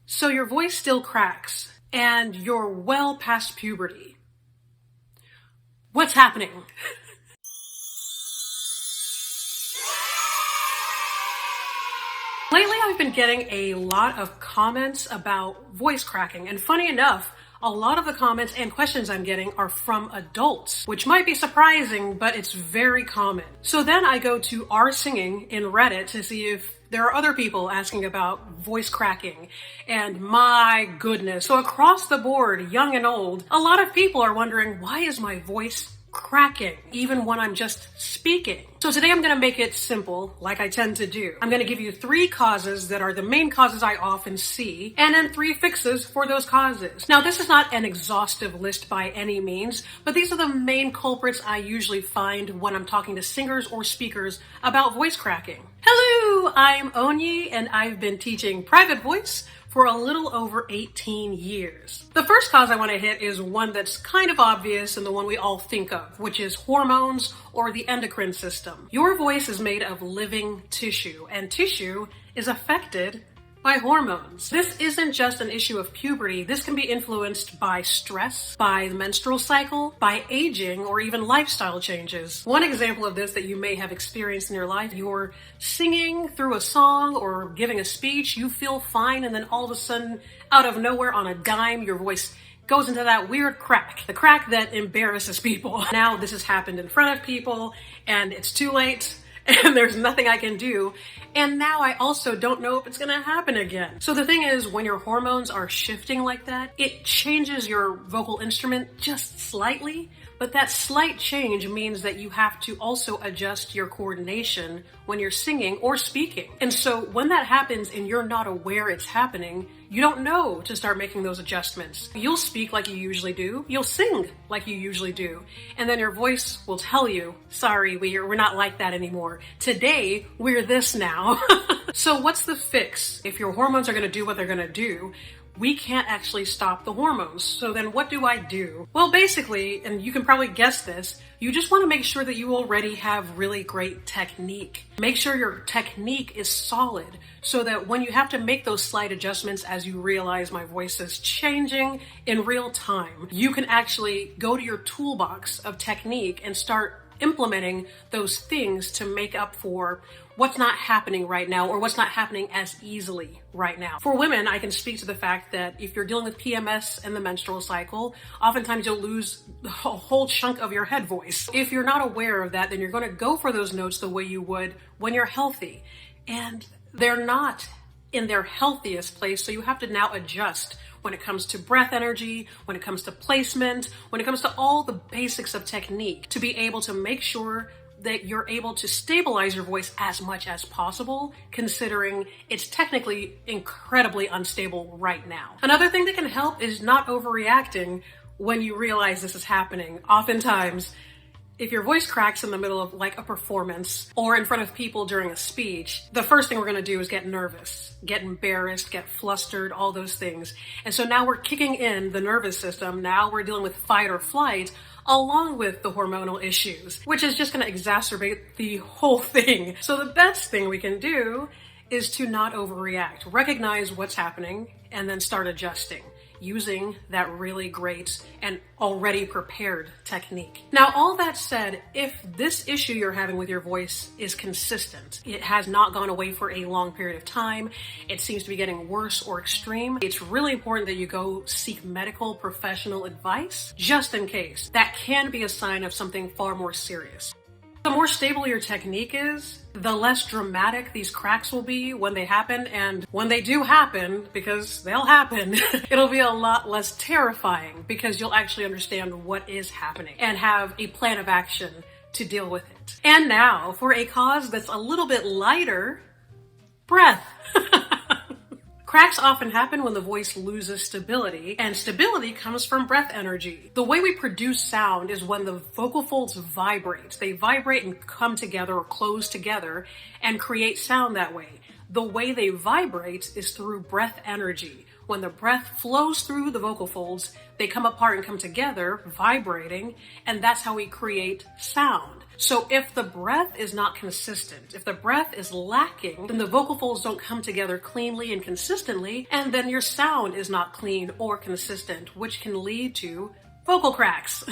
So your voice still cracks, and you're well past puberty. What's happening? Lately, I've been getting a lot of comments about voice cracking, and funny enough, a lot of the comments and questions I'm getting are from adults, which might be surprising, but it's very common. So then I go to R Singing in Reddit to see if there are other people asking about voice cracking, and my goodness. So across the board, young and old, a lot of people are wondering, why is my voice cracking, even when I'm just speaking? So today I'm gonna make it simple, like I tend to do. I'm gonna give you 3 causes that are the main causes I often see, and then 3 fixes for those causes. Now, this is not an exhaustive list by any means, but these are the main culprits I usually find when I'm talking to singers or speakers about voice cracking. Hello, I'm Onyi, and I've been teaching private voice for a little over 18 years. The first cause I want to hit is one that's kind of obvious and the one we all think of, which is hormones or the endocrine system. Your voice is made of living tissue, and tissue is affected by hormones. This isn't just an issue of puberty. This can be influenced by stress, by the menstrual cycle, by aging, or even lifestyle changes. One example of this that you may have experienced in your life, you're singing through a song or giving a speech, you feel fine, and then all of a sudden, out of nowhere, on a dime, your voice goes into that weird crack, the crack that embarrasses people. Now this has happened in front of people, and it's too late, and there's nothing I can do. And now I also don't know if it's gonna happen again. So the thing is, when your hormones are shifting like that, it changes your vocal instrument just slightly, but that slight change means that you have to also adjust your coordination when you're singing or speaking. And so when that happens and you're not aware it's happening, you don't know to start making those adjustments. You'll speak like you usually do, you'll sing like you usually do, and then your voice will tell you, sorry, we're not like that anymore. Today, we're this now. So what's the fix? If your hormones are gonna do what they're gonna do, we can't actually stop the hormones. So then what do I do? Well, basically, and you can probably guess this, you just want to make sure that you already have really great technique. Make sure your technique is solid so that when you have to make those slight adjustments as you realize my voice is changing in real time, you can actually go to your toolbox of technique and start implementing those things to make up for what's not happening right now or what's not happening as easily right now. For women, I can speak to the fact that if you're dealing with PMS and the menstrual cycle, oftentimes you'll lose a whole chunk of your head voice. If you're not aware of that, then you're going to go for those notes the way you would when you're healthy. And they're not in their healthiest place, so you have to now adjust when it comes to breath energy, when it comes to placement, when it comes to all the basics of technique to be able to make sure that you're able to stabilize your voice as much as possible, considering it's technically incredibly unstable right now. Another thing that can help is not overreacting when you realize this is happening. Oftentimes, if your voice cracks in the middle of like a performance or in front of people during a speech, the first thing we're gonna do is get nervous, get embarrassed, get flustered, all those things. And so now we're kicking in the nervous system. Now we're dealing with fight or flight along with the hormonal issues, which is just gonna exacerbate the whole thing. So the best thing we can do is to not overreact, recognize what's happening, and then start adjusting using that really great and already prepared technique. Now, all that said, if this issue you're having with your voice is consistent, it has not gone away for a long period of time, it seems to be getting worse or extreme, it's really important that you go seek medical professional advice just in case. That can be a sign of something far more serious. The more stable your technique is, the less dramatic these cracks will be when they happen, and when they do happen, because they'll happen, it'll be a lot less terrifying because you'll actually understand what is happening and have a plan of action to deal with it. And now, for a cause that's a little bit lighter, breath. Cracks often happen when the voice loses stability, and stability comes from breath energy. The way we produce sound is when the vocal folds vibrate. They vibrate and come together or close together and create sound that way. The way they vibrate is through breath energy. When the breath flows through the vocal folds, they come apart and come together, vibrating, and that's how we create sound. So if the breath is not consistent, if the breath is lacking, then the vocal folds don't come together cleanly and consistently, and then your sound is not clean or consistent, which can lead to vocal cracks.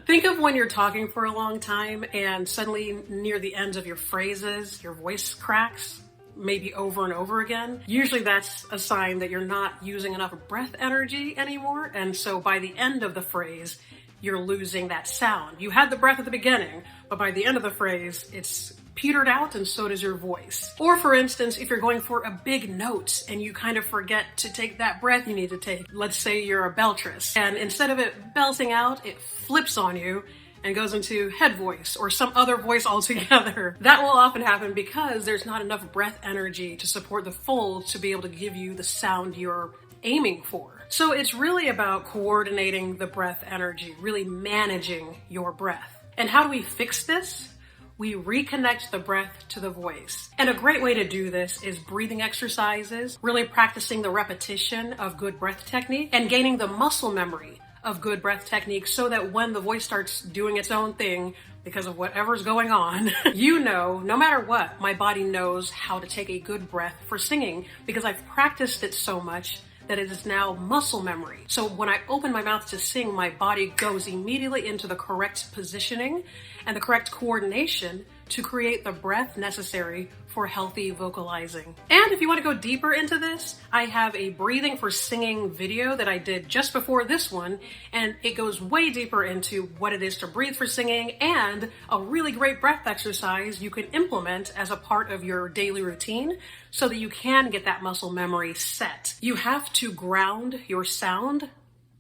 Think of when you're talking for a long time and suddenly near the ends of your phrases, your voice cracks, maybe over and over again. Usually that's a sign that you're not using enough breath energy anymore, and so by the end of the phrase, you're losing that sound. You had the breath at the beginning, but by the end of the phrase, it's petered out, and so does your voice. Or for instance, if you're going for a big note and you kind of forget to take that breath you need to take. Let's say you're a beltress, and instead of it belting out, it flips on you and goes into head voice or some other voice altogether. That will often happen because there's not enough breath energy to support the folds to be able to give you the sound you're aiming for. So it's really about coordinating the breath energy, really managing your breath. And how do we fix this? We reconnect the breath to the voice. And a great way to do this is breathing exercises, really practicing the repetition of good breath technique and gaining the muscle memory of good breath technique so that when the voice starts doing its own thing because of whatever's going on, you know, no matter what, my body knows how to take a good breath for singing because I've practiced it so much that it is now muscle memory. So when I open my mouth to sing, my body goes immediately into the correct positioning and the correct coordination to create the breath necessary for healthy vocalizing. And if you want to go deeper into this, I have a breathing for singing video that I did just before this one, and it goes way deeper into what it is to breathe for singing and a really great breath exercise you can implement as a part of your daily routine so that you can get that muscle memory set. You have to ground your sound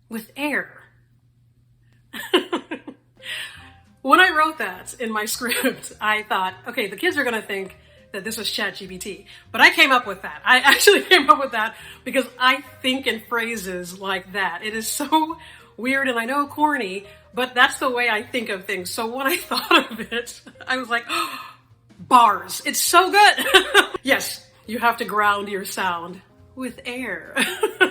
with air. When I wrote that in my script, I thought, okay, the kids are going to think that this was ChatGPT. But I came up with that. I actually came up with that because I think in phrases like that. It is so weird and I know corny, but that's the way I think of things. So when I thought of it, I was like, oh, bars. It's so good. Yes, you have to ground your sound with air.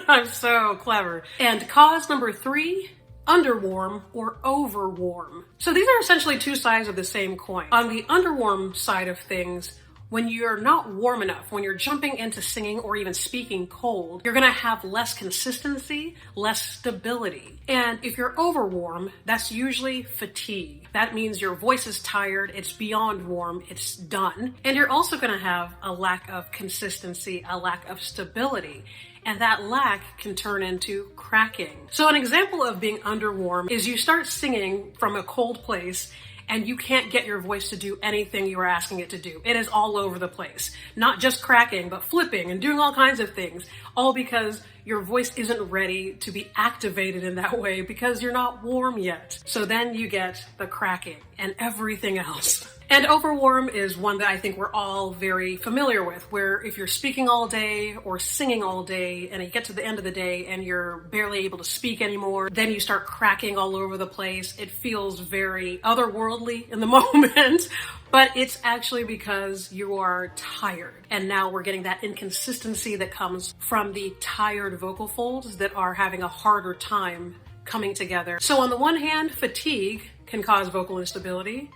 I'm so clever. And cause number 3, underwarm or overwarm. So these are essentially two sides of the same coin. On the underwarm side of things, when you're not warm enough, when you're jumping into singing or even speaking cold, you're gonna have less consistency, less stability. And if you're overwarm, that's usually fatigue. That means your voice is tired, it's beyond warm, it's done. And you're also gonna have a lack of consistency, a lack of stability. And that lack can turn into cracking. So an example of being underwarm is you start singing from a cold place and you can't get your voice to do anything you are asking it to do. It is all over the place. Not just cracking, but flipping and doing all kinds of things. All because your voice isn't ready to be activated in that way because you're not warm yet. So then you get the cracking and everything else. And overwarm is one that I think we're all very familiar with, where if you're speaking all day or singing all day and you get to the end of the day and you're barely able to speak anymore, then you start cracking all over the place. It feels very otherworldly in the moment, but it's actually because you are tired. And now we're getting that inconsistency that comes from the tired vocal folds that are having a harder time coming together. So on the one hand, fatigue can cause vocal instability.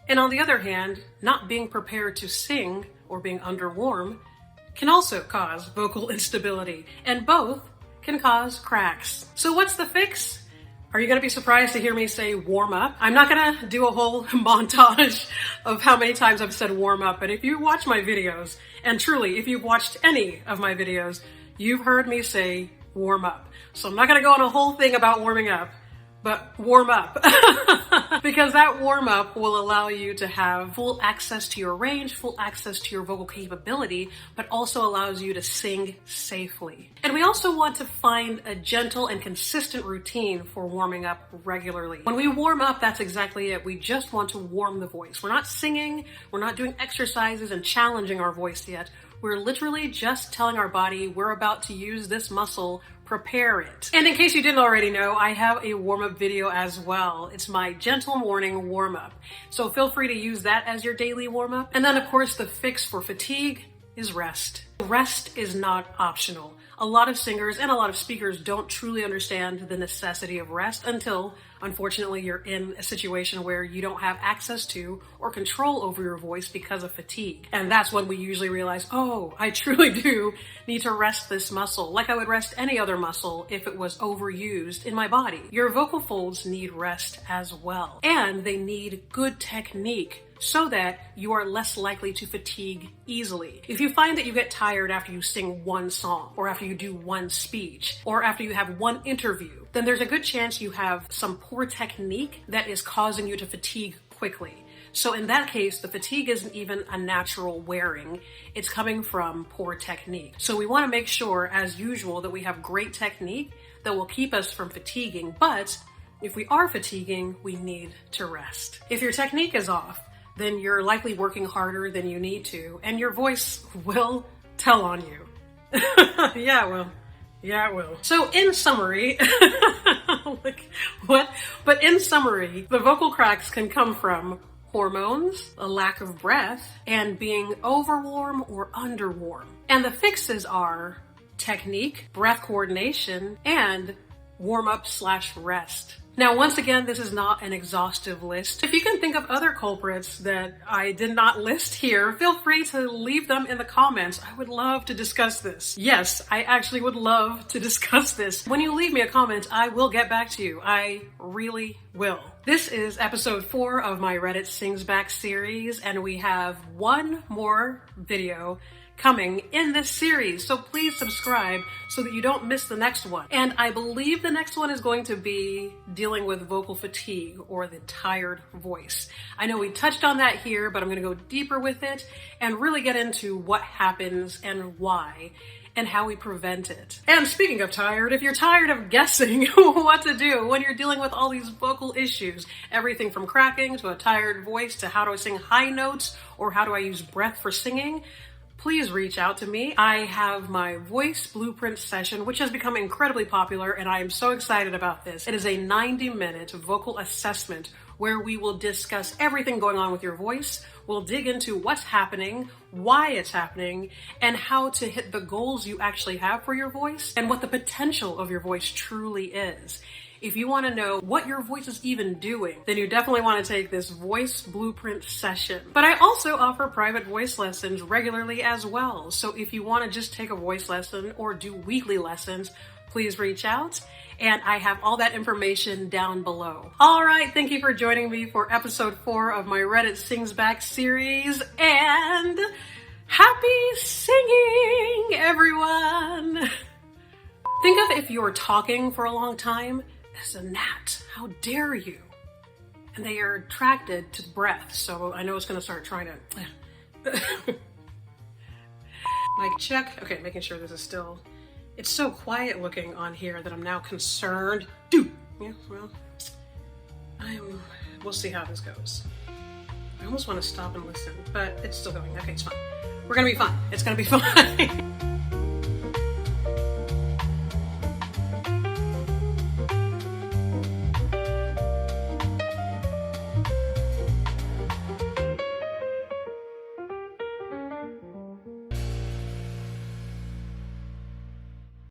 And on the other hand, not being prepared to sing or being underwarm can also cause vocal instability, and both can cause cracks. So what's the fix? Are you gonna be surprised to hear me say warm up? I'm not gonna do a whole montage of how many times I've said warm up, but if you watch my videos, and truly, if you've watched any of my videos, you've heard me say warm up. So I'm not gonna go on a whole thing about warming up, but warm up. Because that warm up will allow you to have full access to your range, full access to your vocal capability, but also allows you to sing safely. And we also want to find a gentle and consistent routine for warming up regularly. When we warm up, that's exactly it. We just want to warm the voice. We're not singing, we're not doing exercises and challenging our voice yet. We're literally just telling our body we're about to use this muscle, prepare it. And in case you didn't already know, I have a warm-up video as well. It's my gentle morning warm-up. So feel free to use that as your daily warm-up. And then of course the fix for fatigue is rest. Rest is not optional. A lot of singers and a lot of speakers don't truly understand the necessity of rest until, unfortunately, you're in a situation where you don't have access to or control over your voice because of fatigue. And that's when we usually realize, oh, I truly do need to rest this muscle like I would rest any other muscle if it was overused in my body. Your vocal folds need rest as well. And they need good technique so that you are less likely to fatigue easily. If you find that you get tired after you sing one song, or after you do one speech, or after you have one interview, then there's a good chance you have some poor technique that is causing you to fatigue quickly. So in that case, the fatigue isn't even a natural wearing, it's coming from poor technique. So we want to make sure, as usual, that we have great technique that will keep us from fatiguing, but if we are fatiguing, we need to rest. If your technique is off, then you're likely working harder than you need to, and your voice will tell on you. Yeah, it will. Yeah, it will. So in summary, like, what? But in summary, the vocal cracks can come from hormones, a lack of breath, and being overwarm or underwarm. And the fixes are technique, breath coordination, and warm-up/rest. Now, once again, this is not an exhaustive list. If you can think of other culprits that I did not list here, feel free to leave them in the comments. I would love to discuss this. Yes, I actually would love to discuss this. When you leave me a comment, I will get back to you. I really will. This is episode 4 of my Reddit Sings Back series, and we have one more video coming in this series, so please subscribe so that you don't miss the next one. And I believe the next one is going to be dealing with vocal fatigue or the tired voice. I know we touched on that here, but I'm going to go deeper with it and really get into what happens and why and how we prevent it. And speaking of tired, if you're tired of guessing what to do when you're dealing with all these vocal issues, everything from cracking to a tired voice to how do I sing high notes or how do I use breath for singing, please reach out to me. I have my voice blueprint session, which has become incredibly popular, and I am so excited about this. It is a 90-minute vocal assessment where we will discuss everything going on with your voice. We'll dig into what's happening, why it's happening, and how to hit the goals you actually have for your voice, and what the potential of your voice truly is. If you want to know what your voice is even doing, then you definitely want to take this voice blueprint session. But I also offer private voice lessons regularly as well. So if you want to just take a voice lesson or do weekly lessons, please reach out. And I have all that information down below. All right, thank you for joining me for episode 4 of my Reddit Sings Back series. And happy singing, everyone! Think of if you're talking for a long time as a gnat. How dare you? And they are attracted to breath. So I know it's gonna start trying to... Mic check. Okay, making sure this is still... It's so quiet looking on here that I'm now concerned. Dude! Yeah, well... We'll see how this goes. I almost want to stop and listen, but it's still going. Okay, it's fine. We're gonna be fine. It's gonna be fine.